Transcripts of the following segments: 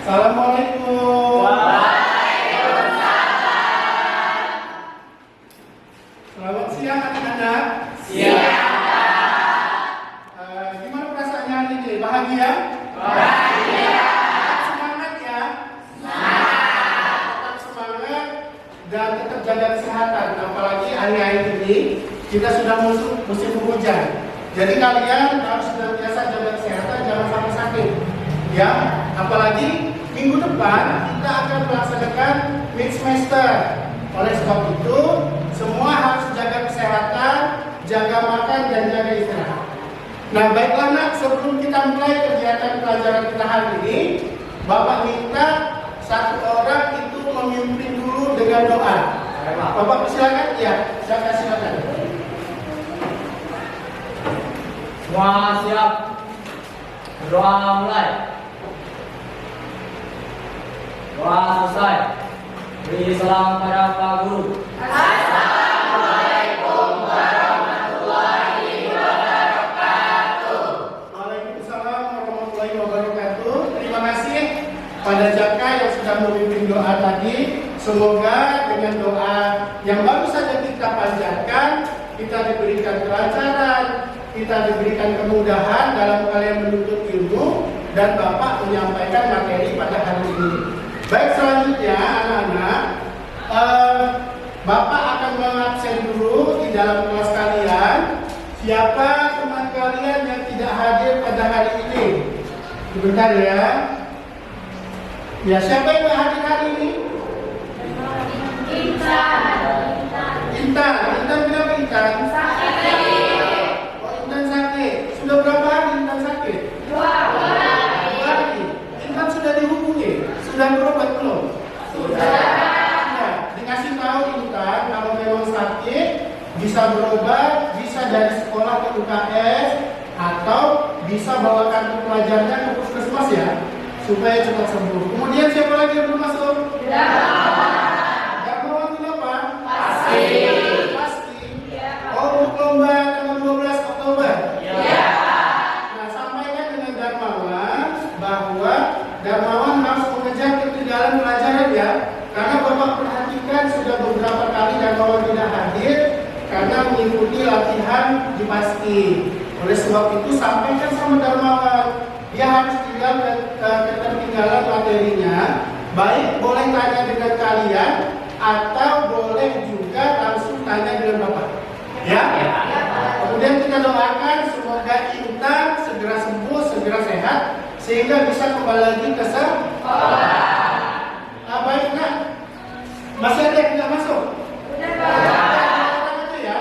Assalamualaikum. Waalaikumsalam. Selamat siang anak-anak. Siang. Gimana perasaannya hari ini? Bahagia? Bahagia. Semangat ya. Semangat. Tetap semangat dan tetap jaga kesehatan. Apalagi hari-hari ini kita sudah masuk musim hujan. Jadi kalian harus senantiasa jaga kesehatan, jangan sampai sakit. Ya, apalagi minggu depan kita akan melaksanakan mid semester. Oleh sebab itu, semua harus jaga kesehatan, jaga makan dan jaga istirahat. Nah, baiklah nak, sebelum kita mulai kegiatan pelajaran kita hari ini, Bapak minta satu orang itu memimpin dulu dengan doa. Bapak silakan, ya, saya silakan. Semua siap. Berdoa mulai. Doa selesai. Beri salam pada Pak Guru. Assalamualaikum warahmatullahi wabarakatuh. Waalaikumsalam warahmatullahi wabarakatuh. Terima kasih pada Jaka yang sudah memimpin doa tadi. Semoga dengan doa yang baru saja kita panjatkan, kita diberikan kelancaran, kita diberikan kemudahan dalam kalian menuntut ilmu, dan Bapak menyampaikan materi pada hari ini. Baik, selanjutnya anak-anak, Bapak akan mengabsen dulu di dalam kelas kalian siapa teman kalian yang tidak hadir pada hari ini. Sebentar ya. Ya, siapa yang tidak hadir hari ini? Intan. Intan. Intan kenapa Intan? Sakit. Oh, Intan sakit. Sudah berapa hari Intan sakit? 2 hari. 2 hari. Intan sudah dihubungi? Sudah berobat belum? Sudah. Ya, dikasih tahu Intan kalau memang sakit bisa berobat, bisa dari sekolah ke UKS atau bisa bawa kartu pelajarnya ke puskesmas ya, supaya cepat sembuh. Kemudian siapa lagi yang belum masuk? Darmawan kenapa? Pasti. Pasti. Oh, untuk lomba tanggal 12 Oktober. Ya. Nah, sampaikan dengan Darmawan bahwa Darmawan harus mengejar ketinggalan pelajaran ya. Karena Bapak perhatikan sudah beberapa kali Darmawan tidak hadir karena mengikuti latihan di Pasti. Oleh sebab itu sampaikan sama Darmawan, dia harus tinggal ketertinggalan materinya. Baik boleh tanya dengan kalian atau boleh juga langsung tanya dengan Bapak. Ya? Kemudian kita doakan semoga Intan segera sembuh, segera sehat sehingga bisa kembali lagi ke sekolah. Baik nak, masih ada yang tidak masuk? Ya.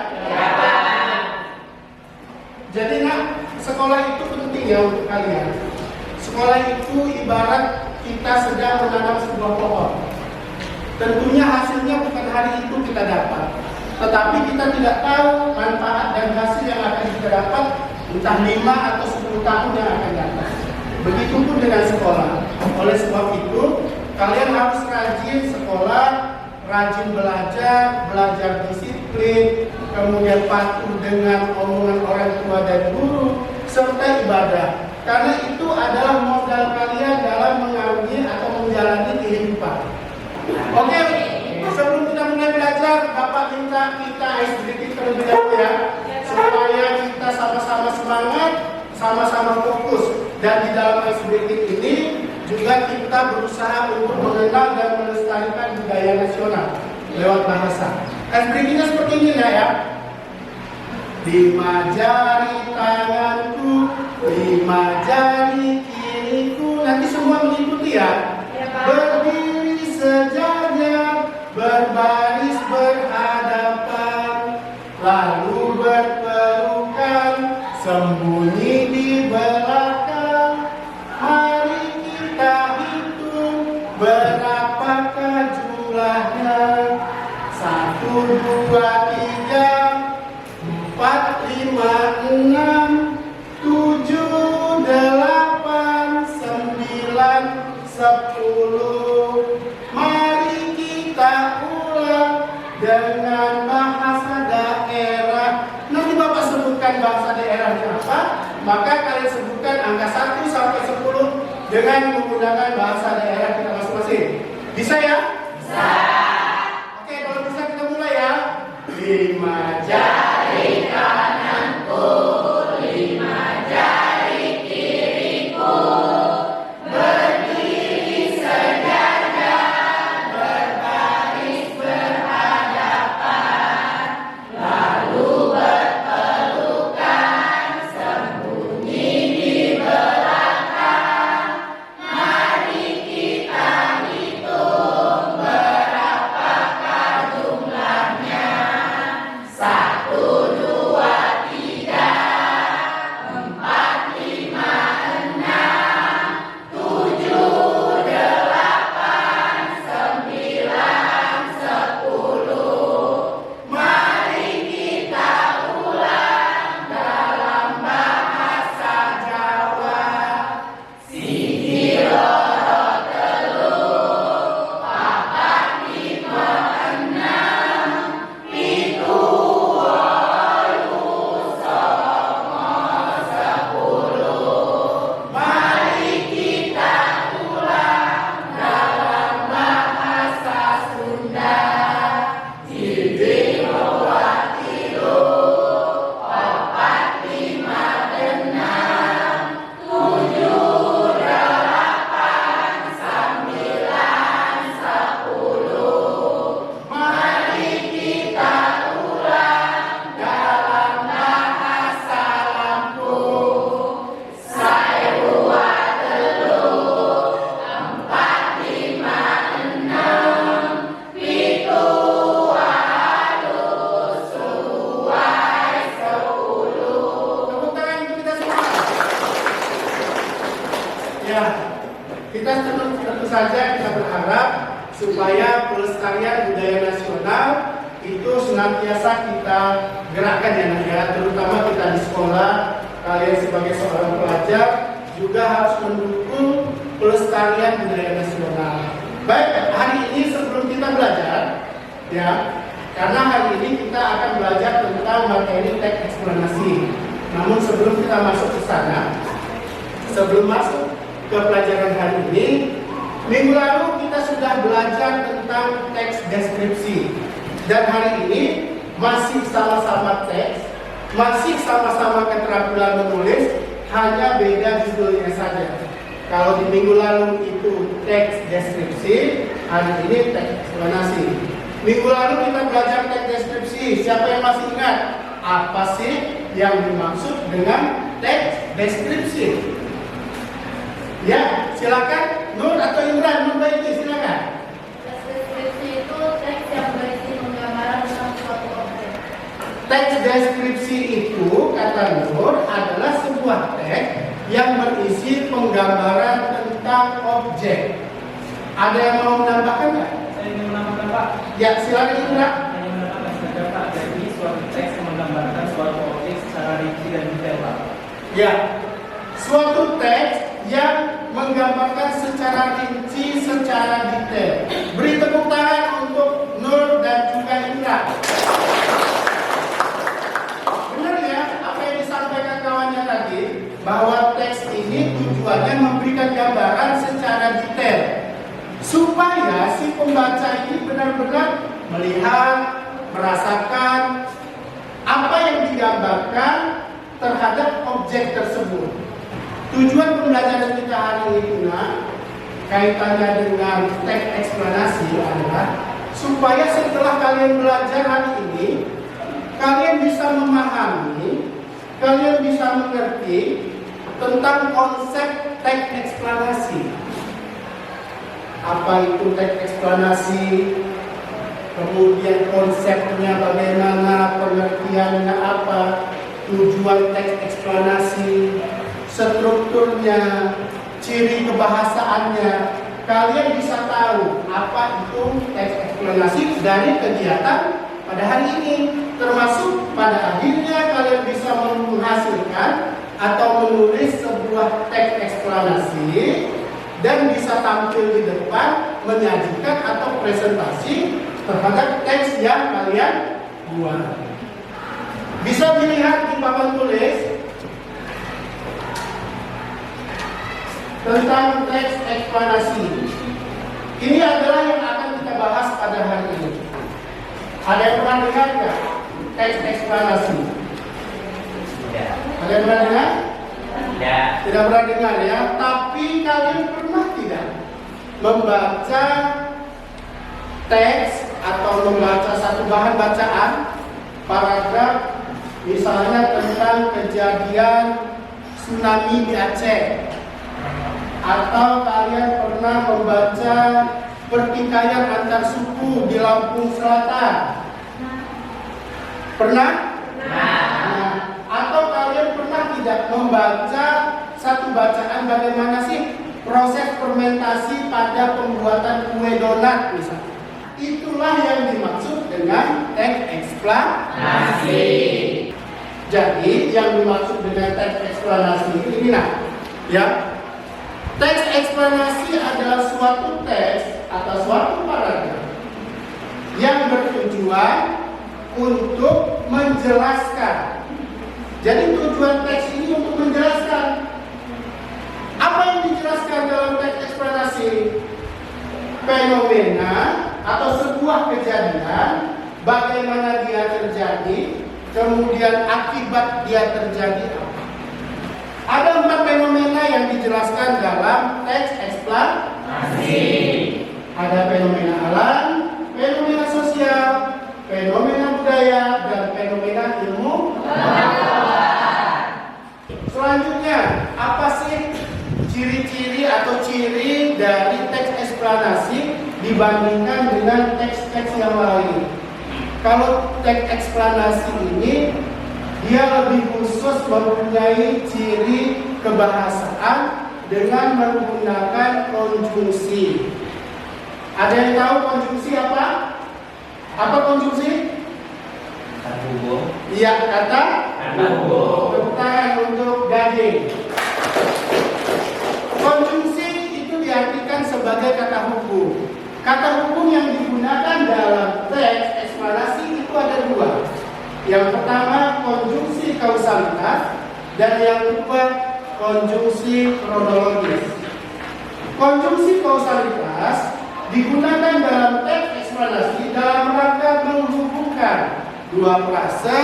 Jadi nak, sekolah itu penting ya untuk kalian. Sekolah itu ibarat kita sedang menanam sebuah pohon. Tentunya hasilnya bukan hari itu kita dapat, tetapi kita tidak tahu manfaat dan hasil yang akan kita dapat entah 5 atau 10 tahun yang akan datang. Begitupun dengan sekolah. Oleh sebab itu, kalian harus rajin sekolah, rajin belajar, belajar disiplin, kemudian patuh dengan omongan orang tua dan guru, serta ibadah. Karena itu adalah modal kalian dalam mengarungi atau menjalani kehidupan. Oke, sebelum kita mulai belajar, Bapak minta kita icebreaking terlebih dahulu ya, supaya kita sama-sama semangat, sama-sama fokus. Dan di dalam icebreaking ini juga kita berusaha untuk mengenal dan melestarikan budaya nasional lewat bahasa. Icebreakingnya seperti ini ya. 5 jari tanganku, 5 jari kiriku. Nanti semua mengikuti ya. Berdiri sejajar, berbaris berhadapan, lalu berpelukan, sembunyi di belakang. Mari kita hitung berapakah jumlahnya. 1, 2, 3, 4, 5, 6, 7, 8, 9, 10. Mari kita ulang dengan bahasa daerah. Nanti Bapak sebutkan bahasa daerahnya apa, maka kalian sebutkan angka 1 sampai 10 dengan menggunakan bahasa daerah kita masing-masing. Bisa ya? Bisa. Oke, kalau bisa kita mulai ya. 5 jari kananku, 5 jari kiriku, berdiri sejajar, berbaris berhadapan, lalu berpelukan, sembunyi di belakang. Mari kita hitung berapakah jumlahnya. 1, 2, 3, 4, 5, 6, 7, 8, 9, 10. Mari kita ulang dalam bahasa Jawa. Siji, loro, telu, papat, lima, enam, pitu, wolu, songo, 10. Mari kita ulang dalam bahasa Sunda. Siji, dua, tilu, papat, lima, enam, 7, 8, 9, 10. Mari kita ulang dalam bahasa Lampung. 1, 2, telu, 4, 5, 6, pitu, wolu, suwai, 10. Tepuk tangan untuk kita semua. Ya, kita tentu saja kita berharap supaya pelestarian budaya nasional itu senantiasa kita gerakkan ya Nak ya, terutama kita di sekolah, kalian sebagai seorang pelajar juga harus mendukung pelestarian budaya nasional. Baik, hari ini sebelum kita belajar ya, karena hari ini kita akan belajar tentang materi teks eksplanasi. Namun sebelum kita masuk ke sana, sebelum masuk ke pelajaran hari ini, minggu lalu kita sudah belajar tentang teks deskripsi. Dan hari ini masih sama-sama teks, masih sama-sama keterampilan menulis, hanya beda judulnya saja. Kalau di minggu lalu itu teks deskripsi, hari ini teks eksplanasi. Minggu lalu kita belajar teks deskripsi. Siapa yang masih ingat? Apa sih yang dimaksud dengan teks deskripsi? Ya, silakan Nur atau Imran, Nur Baiti, silakan. Deskripsi itu teks yang berisi penggambaran tentang suatu objek. Teks deskripsi itu, kata Nur, adalah sebuah teks yang berisi penggambaran tentang objek. Ada yang mau menambahkan nggak? Saya ingin menambahkan Pak. Ya, silakan Imran. Hanya menambahkan saja Pak. Jadi suatu teks yang menggambarkan suatu objek secara rinci dan detail Pak. Ya, suatu teks yang menggambarkan secara rinci, secara detail. Beri tepuk tangan untuk Nur dan juga Indra. Benar ya, apa yang disampaikan kawannya tadi, bahwa teks ini tujuannya memberikan gambaran secara detail, supaya si pembaca ini benar-benar melihat, merasakan apa yang digambarkan terhadap objek tersebut. Tujuan pembelajaran kita hari ini kaitannya dengan teks eksplanasi adalah supaya setelah kalian belajar hari ini, kalian bisa memahami, kalian bisa mengerti tentang konsep teks eksplanasi. Apa itu teks eksplanasi? Kemudian konsepnya bagaimana, pengertiannya apa, tujuan teks eksplanasi, strukturnya, ciri kebahasaannya. Kalian bisa tahu apa itu teks eksplanasi dari kegiatan pada hari ini. Termasuk pada akhirnya kalian bisa menghasilkan atau menulis sebuah teks eksplanasi dan bisa tampil di depan menyajikan atau presentasi terhadap teks yang kalian buat. Bisa dilihat di papan tulis tentang teks eksplanasi. Ini adalah yang akan kita bahas pada hari ini. Ada yang pernah dengar nggak teks eksplanasi? Ya. Ada yang pernah dengar? Ya. Tidak pernah dengar ya. Tapi kalian pernah tidak membaca teks atau membaca satu bahan bacaan, paragraf, misalnya tentang kejadian tsunami di Aceh, atau kalian pernah membaca pertikaian antar suku di Lampung Selatan? Pernah? Nah, atau kalian pernah tidak membaca satu bacaan bagaimana sih proses fermentasi pada pembuatan kue donat misalnya? Itulah yang dimaksud dengan teks eksplanasi. Jadi yang dimaksud dengan teks eksplanasi ini ya. Teks eksplanasi adalah suatu teks atau suatu paragraf yang bertujuan untuk menjelaskan. Jadi tujuan teks ini untuk menjelaskan. Apa yang dijelaskan dalam teks eksplanasi? Fenomena atau sebuah kejadian, bagaimana dia terjadi, kemudian akibat dia terjadi apa. Ada 4 fenomena yang dijelaskan dalam teks eksplanasi. Ada fenomena alam, fenomena sosial, fenomena budaya, dan fenomena ilmu. Selanjutnya, apa sih ciri-ciri atau ciri dari teks eksplanasi dibandingkan dengan teks-teks yang lain? Kalau teks eksplanasi ini dia lebih khusus mempunyai ciri kebahasaan dengan menggunakan konjungsi. Ada yang tahu konjungsi apa? Apa konjungsi? Kata hubung. Iya, kata hubung. Tepuk tangan untuk Gading. Konjungsi itu diartikan sebagai kata hubung. Kata hubung yang digunakan dalam teks eksplanasi itu ada 2. Yang pertama konjungsi kausalitas dan yang kedua konjungsi kronologis. Konjungsi kausalitas digunakan dalam teks eksplanasi dalam rangka menghubungkan 2 frase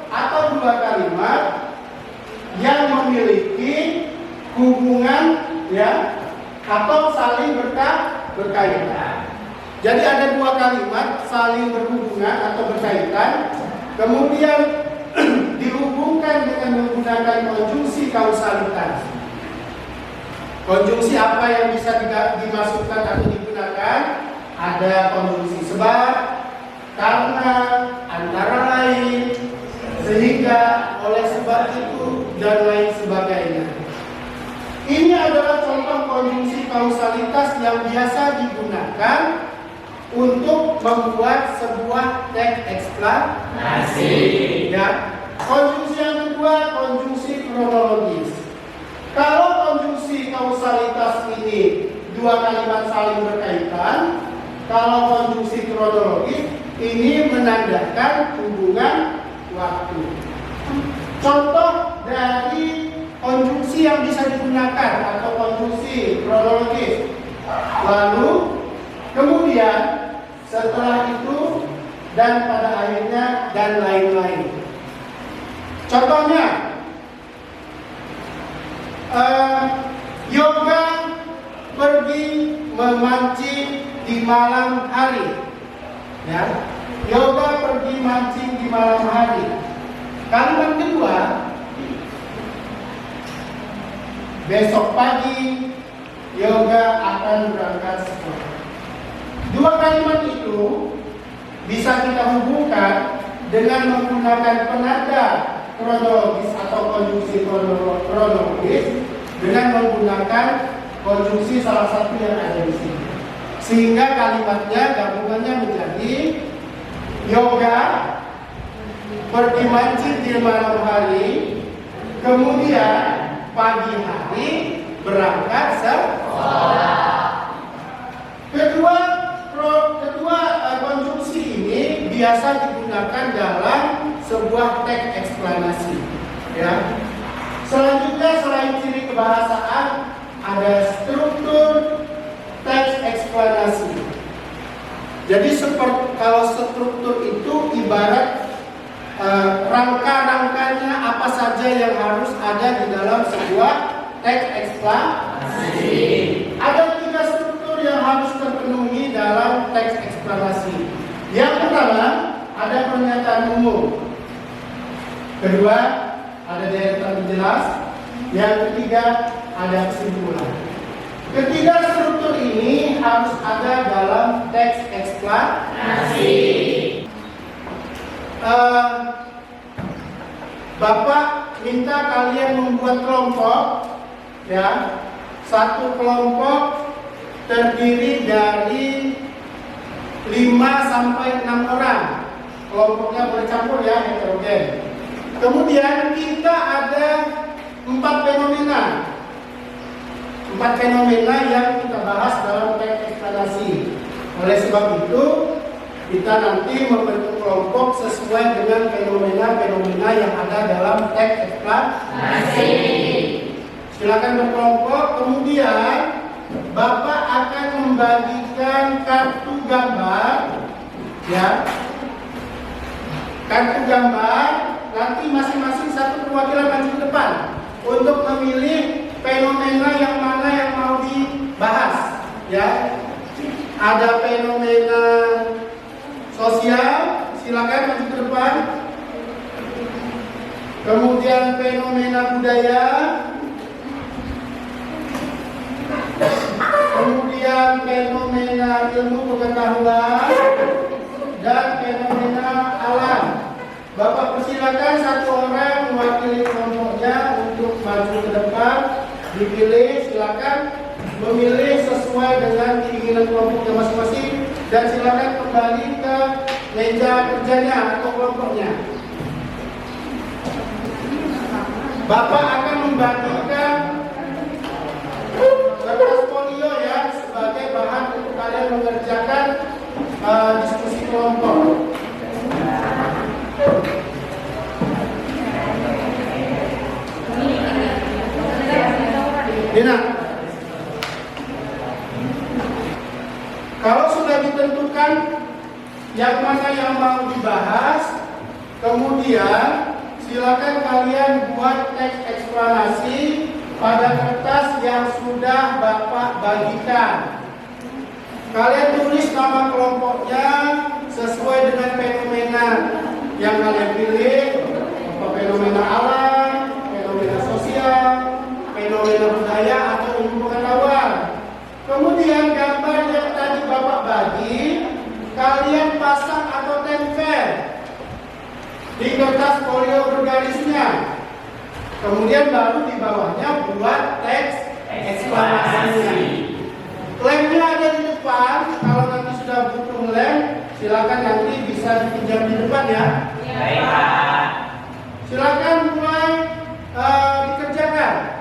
atau 2 kalimat yang memiliki hubungan ya atau saling berkaitan. Jadi ada 2 kalimat saling berhubungan atau berkaitan, kemudian dihubungkan dengan menggunakan konjungsi kausalitas. Konjungsi apa yang bisa dimasukkan atau digunakan? Ada konjungsi sebab, karena, antara lain, sehingga, oleh sebab itu, dan lain sebagainya. Ini adalah contoh konjungsi kausalitas yang biasa digunakan untuk membuat sebuah teks eksplanasi. Ya. Konjungsi yang kedua, konjungsi kronologis. Kalau konjungsi kausalitas ini 2 kalimat saling berkaitan, kalau konjungsi kronologis ini menandakan hubungan waktu. Contoh dari konjungsi yang bisa digunakan atau konjungsi kronologis. Lalu kemudian setelah itu dan pada akhirnya dan lain-lain. Contohnya Yoga pergi memancing di malam hari. Ya, Yoga pergi mancing di malam hari. Kalimat kedua, besok pagi Yoga akan berangkat sekolah. 2 kalimat itu bisa kita hubungkan dengan menggunakan penanda kronologis atau konjungsi kronologis dengan menggunakan konjungsi salah satu yang ada di sini. Sehingga kalimatnya gabungannya menjadi Yoga pergi mancing di malam hari, kemudian pagi hari berangkat sekolah. Kedua konjungsi ini biasa digunakan dalam sebuah teks eksplanasi. Ya. Selanjutnya selain ciri kebahasaan ada struktur teks eksplanasi. Jadi kalau struktur itu ibarat rangka-rangkanya apa saja yang harus ada di dalam sebuah teks eksplanasi. Ada 3 struktur yang harus terpenuhi dalam teks eksplanasi. Yang pertama, ada pernyataan umum. Kedua, ada deretan jelas. Yang ketiga, ada kesimpulan. Ketiga struktur ini harus ada dalam teks eksplanasi. Bapak minta kalian membuat kelompok, ya. Satu kelompok terdiri dari 5 sampai 6 orang. Kelompoknya boleh campur ya, heterogen. Kemudian kita ada 4 fenomena. 4 fenomena yang kita bahas dalam teks eksplanasi. Oleh sebab itu, kita nanti membentuk kelompok sesuai dengan fenomena-fenomena yang ada dalam teks eksplanasi. Silakan berkelompok. Kemudian Bapak akan membagikan kartu gambar, ya. Kartu gambar. Nanti masing-masing satu perwakilan maju ke depan untuk memilih fenomena yang mana yang mau dibahas, ya. Ada fenomena sosial, silakan maju ke depan. Kemudian fenomena budaya, kemudian fenomena ilmu pengetahuan, dan fenomena alam. Bapak persilakan satu orang mewakili kelompoknya untuk maju ke depan, dipilih. Silakan memilih sesuai dengan keinginan kelompoknya masing-masing, dan silakan kembali ke meja kerjanya atau kelompoknya. Bapak akan membagikan kertas folio ya sebagai bahan untuk kalian mengerjakan diskusi kelompok. Dina, kalau sudah ditentukan yang mana yang mau dibahas, kemudian silakan kalian buat teks eksplanasi pada kertas yang sudah Bapak bagikan. Kalian tulis nama kelompoknya sesuai dengan fenomena yang kalian pilih, fenomena alam, fenomena sosial, fenomena budaya atau ilmu pengetahuan. Kemudian gambar yang tadi Bapak bagi, kalian pasang atau tempel di kertas folio bergarisnya. Kemudian baru di bawahnya buat teks eksplanasinya. Lemnya ada di depan. Kalau nanti sudah butuh lem, silakan nanti bisa dipinjam di depan ya. Baik, Pak. Silakan mulai dikerjakan.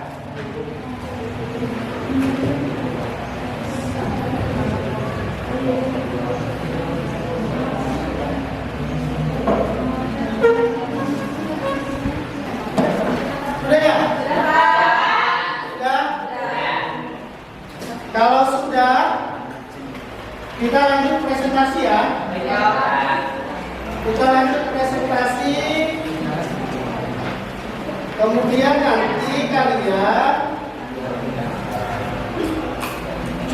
Sudah ya? Sudah? Kalau sudah, kita lanjut presentasi ya. Kita lanjut presentasi. Kemudian nanti kalian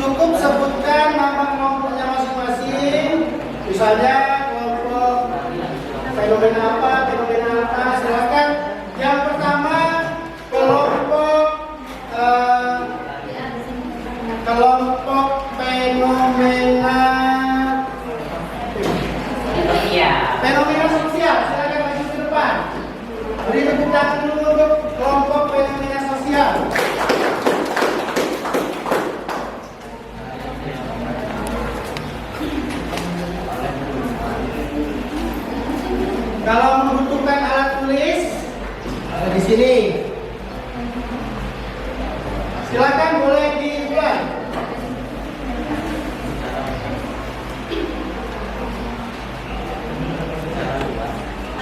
cukup sebutkan nama kelompoknya masing-masing. Misalnya kelompok fenomena apa, silakan. Yang pertama kelompok fenomena sosial. Silakan maju ke depan. Beri tepuk tangan dulu untuk kelompok fenomena sosial. Kalau membutuhkan alat tulis, ada di sini. Silakan boleh dimulai.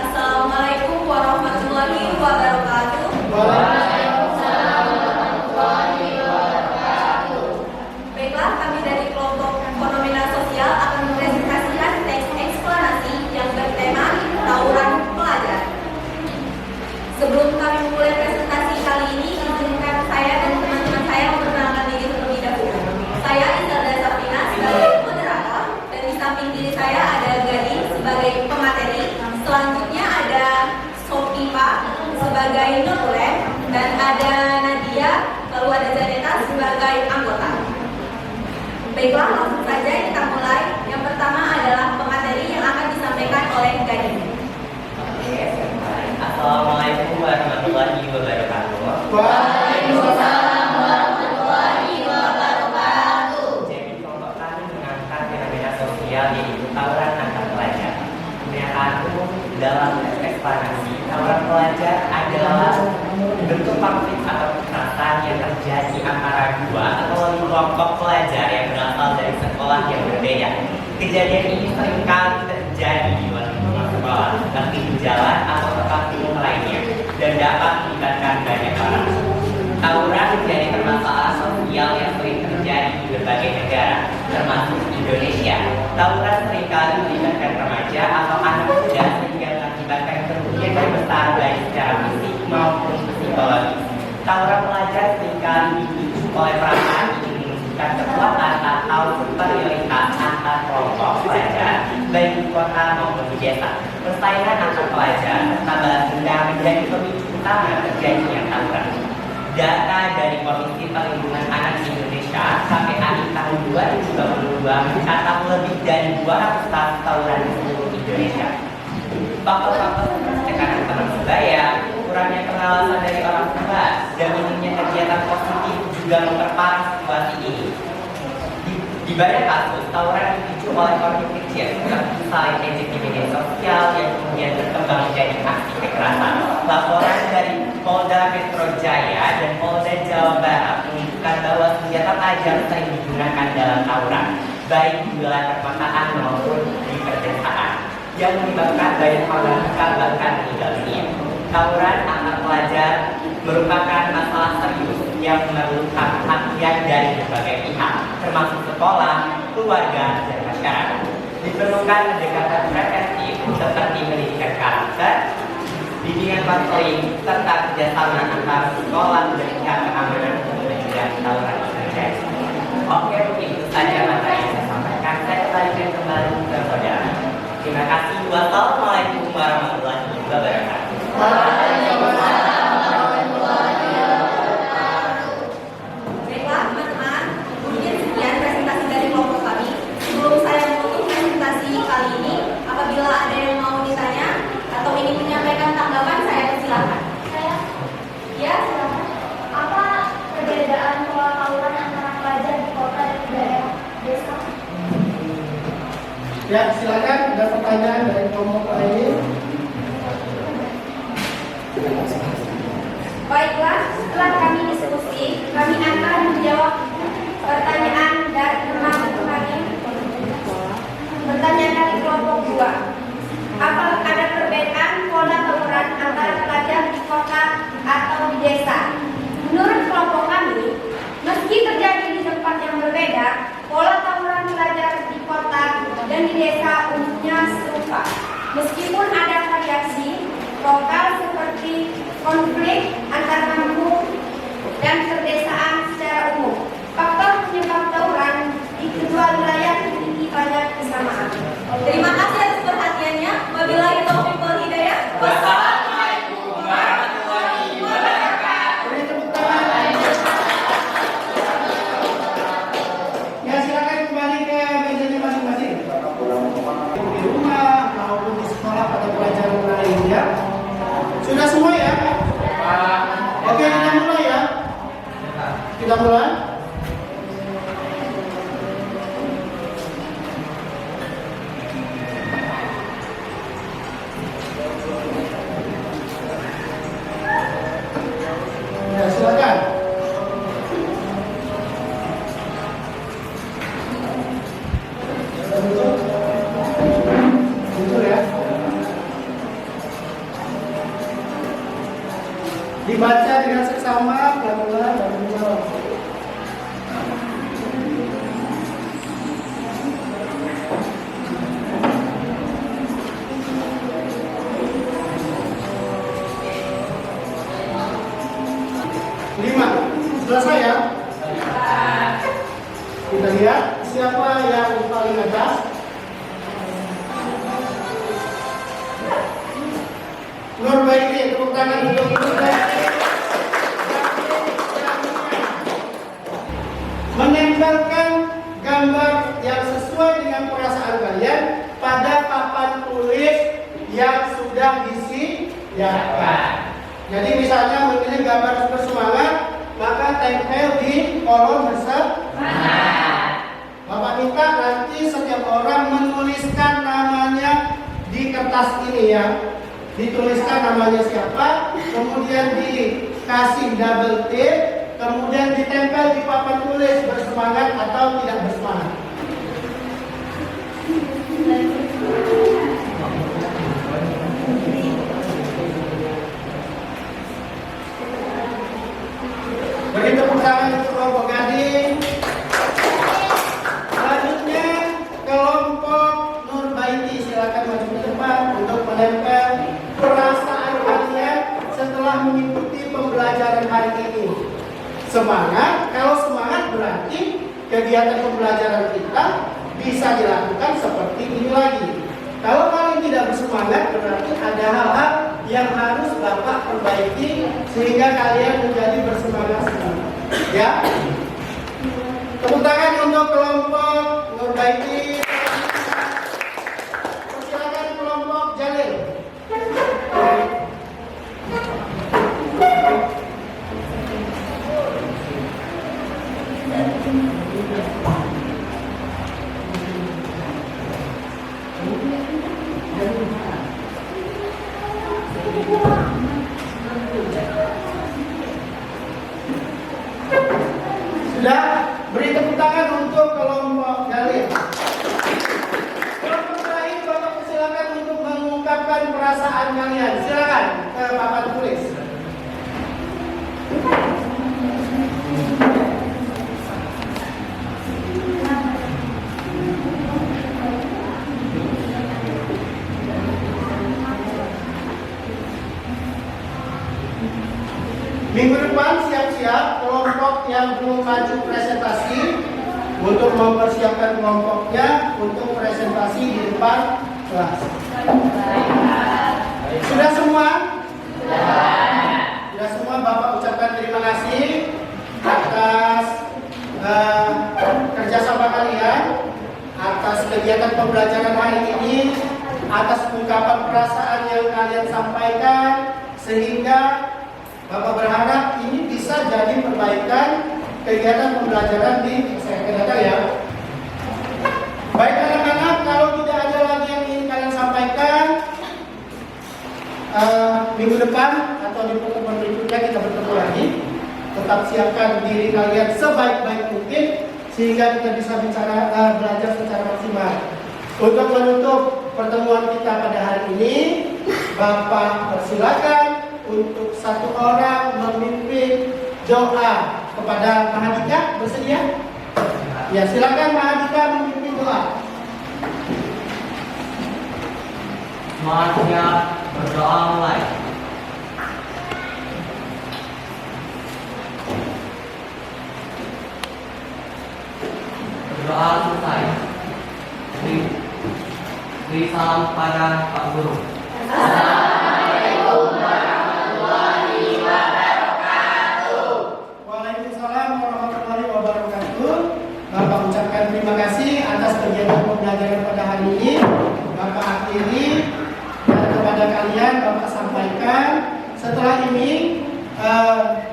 Assalamualaikum warahmatullahi wabarakatuh. Waalaikumsalam warahmatullahi wabarakatuh. Sebelum kami memulai presentasi kali ini, izinkan saya dan teman-teman saya memperkenalkan diri terlebih dahulu. Saya Iselda Safina sebagai moderator, dan di samping diri saya ada Gading sebagai pemateri. Selanjutnya ada Sofifa sebagai notulen, dan ada Nadia, lalu ada Zaneta sebagai anggota. Baiklah, langsung saja kita mulai. Yang pertama adalah pemateri yang akan disampaikan oleh Gading. Assalamualaikum warahmatullahi wabarakatuh. Waalaikumsalam warahmatullahi wabarakatuh. Jadi kelompok kami mengangkat fenomena sosial yaitu tawuran antar pelajar. Kebanyakan dalam eksplanasi, tawuran pelajar adalah bentuk konflik atau kekerasan yang terjadi antara dua atau lebih kelompok pelajar yang berasal dari sekolah yang berbeda. Kejadian ini seringkali terjadi di luar lingkungan sekolah, seperti di jalan atau tempat umum lainnya, dan dapat melibatkan banyak orang. Tawuran menjadi permasalahan sosial yang sering terjadi di berbagai negara, termasuk Indonesia. Tawuran seringkali melibatkan remaja atau anak muda sehingga mengakibatkan kerugian yang besar baik secara fisik maupun psikologis. Tawuran pelajar seringkali dipicu oleh perasaan ingin menunjukkan kekuatan atau superioritas antar kelompok pelajar, baik di kota maupun di desa. Persaingan antar pelajar serta balas dendam menjadi pemicu utama terjadinya tawuran. Data dari Komisi Perlindungan Anak Indonesia KPAI tahun 2022 mencatat lebih dari 200 kasus tawuran di seluruh Indonesia. Faktor-faktor seperti tekanan teman sebaya, kurangnya pengawasan dari orang tua, dan minimnya kegiatan positif juga memperparah situasi ini. Di banyak kasus, tawuran dipicu oleh konflik kecil seperti saling ejek di media sosial yang kemudian berkembang menjadi aksi kekerasan. Laporan dari Polda Metro Jaya dan Polda Jawa Barat menunjukkan bahwa senjata tajam sering digunakan dalam tawuran, baik di wilayah perkotaan maupun di pedesaan, yang menyebabkan banyak korban luka bahkan meninggal dunia. Tawuran antar pelajar merupakan masalah serius yang memerlukan perhatian dari berbagai pihak, termasuk sekolah, keluarga, dan masyarakat. Diperlukan pendekatan preventif seperti pendidikan karakter, bimbingan konseling, serta kerjasama antara sekolah dan pihak keamanan untuk mencegah tawuran terjadi. Oke, mungkin itu saja materi yang saya sampaikan. Saya kembalikan kembali ke saudara. Terima kasih. Wassalamualaikum warahmatullahi wabarakatuh. Baiklah teman-teman, mungkin sekian presentasi dari kelompok kami. Sebelum saya menutup presentasi kali ini, apabila ada yang mau ditanya atau ingin menyampaikan tanggapan, saya persilahkan. Saya, Ya, silakan. apa perbedaan pola tawuran antara pelajar di kota dan di daerah desa? Ya, silakan ada pertanyaan dari kelompok lain. Baiklah, setelah kami diskusi, kami akan menjawab pertanyaan dari teman-teman ini. Pertanyaan dari kelompok 2. Apa ada perbedaan pola tawuran antara pelajar di kota atau di desa? Menurut kelompok kami, meski terjadi di tempat yang berbeda, pola tawuran pelajar di kota dan di desa umumnya serupa. Meskipun ada variasi lokal seperti konflik antar kampung dan perdesaan secara umum, faktor penyebab tawuran di kedua wilayah memiliki banyak kesamaan. Terima kasih atas perhatiannya. Wabillahi taufiq wal hidayah. Wassalamualaikum warahmatullahi wabarakatuh. Beri tepuk tangan. Ya, silakan kembali ke mejanya masing-masing. Di rumah maupun di sekolah pada pelajaran lainnya. Sudah semua ya? Oke, kita mulai ya. Kita mulai. Ya, silakan. Muncul ya. Dibaca dengan seksama, pelan-pelan dan menjawab. Selesai ya? Kita lihat siapa yang paling atas. Nurbaiti, tepuk tangan untuk Nurbaiti. Menempelkan gambar yang sesuai dengan perasaan kalian pada papan tulis yang sudah disediakan. Jadi misalnya memilih gambar bersemangat, maka tempel di kolom bersemangat. Bapak minta nanti setiap orang menuliskan namanya di kertas ini ya. Dituliskan namanya siapa, kemudian dikasih double tick, kemudian ditempel di papan tulis bersemangat atau tidak bersemangat. Beri tepuk tangan untuk kelompok gading. Selanjutnya kelompok Nurbaiti, silakan maju ke depan untuk menempel perasaan kalian setelah mengikuti pembelajaran hari ini. Semangat, kalau semangat berarti kegiatan pembelajaran kita bisa dilakukan seperti ini lagi. Kalau kalian tidak bersemangat berarti ada hal-hal yang harus Bapak perbaiki sehingga kalian menjadi bersemangat semua. Ya. Tepuk tangan untuk kelompok Nurbaiti. Persilakan kelompok Jalil. Sudah, beri tepuk tangan untuk kelompok Jalil. Kelompok terakhir, Bapak silakan untuk mengungkapkan perasaan kalian. Silakan ke papan tulis. Minggu depan siap-siap kelompok yang belum maju presentasi untuk mempersiapkan kelompoknya untuk presentasi di depan kelas. Sudah semua? Sudah semua. Bapak ucapkan terima kasih atas kerjasama kalian, atas kegiatan pembelajaran hari ini, atas ungkapan perasaan yang kalian sampaikan, sehingga Bapak berharap ini bisa jadi perbaikan kegiatan pembelajaran di SMK ya. Baik anak-anak, kalau tidak ada lagi yang ingin kalian sampaikan, minggu depan atau di pertemuan berikutnya kita bertemu lagi. Tetap siapkan diri kalian sebaik-baik mungkin sehingga kita bisa belajar secara maksimal. Untuk menutup pertemuan kita pada hari ini, Bapak persilakan untuk satu orang memimpin doa kepada Mahadika. Bersedia? Ya, silakan Mahadika memimpin doa. Semangatnya berdoa mulai. Berdoa selesai. Beri salam pada Pak Guru. Assalamualaikum warahmatullahi wabarakatuh. Waalaikumsalam warahmatullahi wabarakatuh. Bapak ucapkan terima kasih atas kegiatan pembelajaran pada hari ini. Bapak akhiri dan kepada kalian Bapak sampaikan setelah ini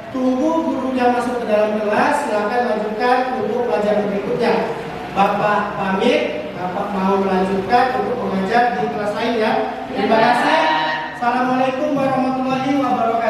tunggu guru yang masuk ke dalam kelas, silakan lanjutkan untuk pelajaran berikutnya. Bapak pamit, Bapak mau melanjutkan untuk mengajar di kelas lain ya. Terima kasih. Assalamualaikum warahmatullahi wabarakatuh.